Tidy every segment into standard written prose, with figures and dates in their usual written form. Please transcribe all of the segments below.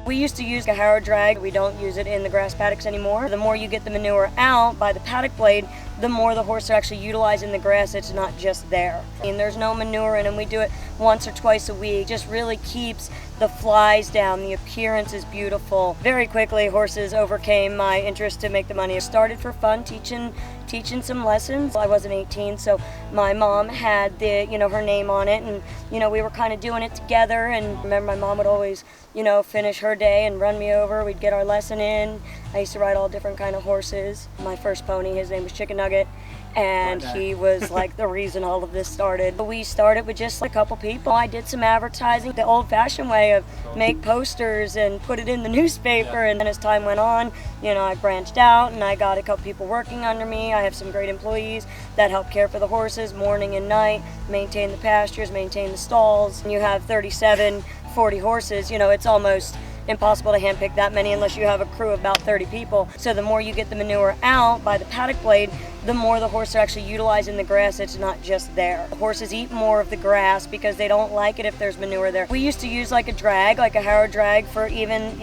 We used to use a harrow drag. We don't use it in the grass paddocks anymore. The more you get the manure out by the paddock blade, the more the horse are actually utilizing the grass. It's not just there. And there's no manure in them. We do it once or twice a week. It just really keeps the flies down. The appearance is beautiful. Very quickly, horses overcame my interest to make the money. I started for fun, teaching some lessons. I wasn't 18, so my mom had her name on it, and we were kind of doing it together. And I remember my mom would always finish her day and run me over. We'd get our lesson in. I used to ride all different kind of horses. My first pony, his name was Chicken Nugget, and he was like the reason all of this started. We started with just a couple people. I did some advertising the old-fashioned way of make posters and put it in the newspaper, and then as time went on, I branched out and I got a couple people working under me. I have some great employees that help care for the horses morning and night, maintain the pastures, maintain the stalls. And you have 37, 40 horses, it's almost impossible to handpick that many unless you have a crew of about 30 people. So the more you get the manure out by the paddock blade, the more the horses are actually utilizing the grass. It's not just there. The horses eat more of the grass because they don't like it if there's manure there. We used to use like a drag, like a harrow drag for even,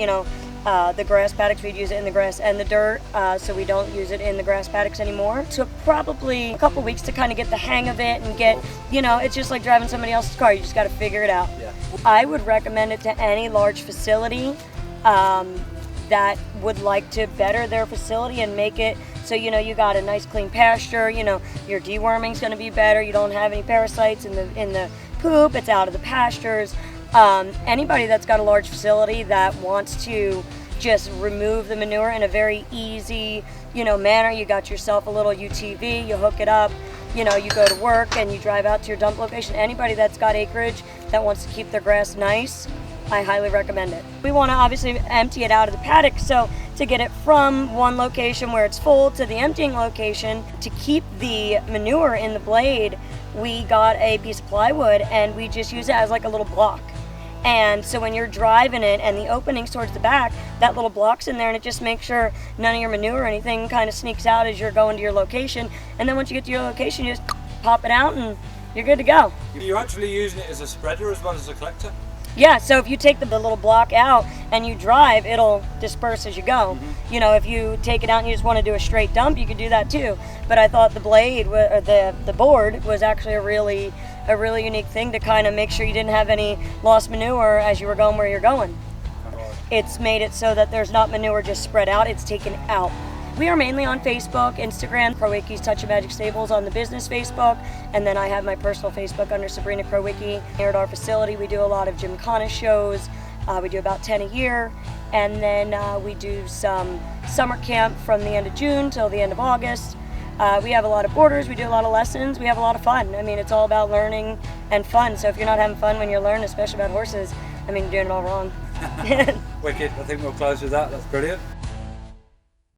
the grass paddocks. We'd use it in the grass and the dirt, so we don't use it in the grass paddocks anymore. It took probably a couple weeks to kind of get the hang of it and get, it's just like driving somebody else's car. You just got to figure it out. Yeah. I would recommend it to any large facility that would like to better their facility and make it so you got a nice clean pasture. Your deworming's going to be better. You don't have any parasites in the poop. It's out of the pastures. Anybody that's got a large facility that wants to just remove the manure in a very easy manner. You got yourself a little UTV, you hook it up, you go to work and you drive out to your dump location. Anybody that's got acreage that wants to keep their grass nice, I highly recommend it. We want to obviously empty it out of the paddock, so to get it from one location where it's full to the emptying location, to keep the manure in the blade, we got a piece of plywood and we just use it as like a little block. And so when you're driving it and the opening's towards the back, that little block's in there, and it just makes sure none of your manure or anything kind of sneaks out as you're going to your location. And then once you get to your location, you just pop it out and you're good to go. You're actually using it as a spreader as well as a collector? Yeah, so if you take the little block out and you drive, it'll disperse as you go. Mm-hmm. If you take it out and you just want to do a straight dump, you could do that too. But I thought the blade, or the board, was actually a really unique thing to kind of make sure you didn't have any lost manure as you were going where you're going. It's made it so that there's not manure just spread out, it's taken out. We are mainly on Facebook, Instagram, Krowicki's Touch of Magic Stables on the business Facebook, and then I have my personal Facebook under Sabrina Krowicki. Here at our facility, we do a lot of gymkhana shows. We do about 10 a year, and then we do some summer camp from the end of June till the end of August. We have a lot of boarders, we do a lot of lessons, we have a lot of fun. I mean, it's all about learning and fun, so if you're not having fun when you're learning, especially about horses, you're doing it all wrong. Wicked, I think we'll close with that, that's brilliant.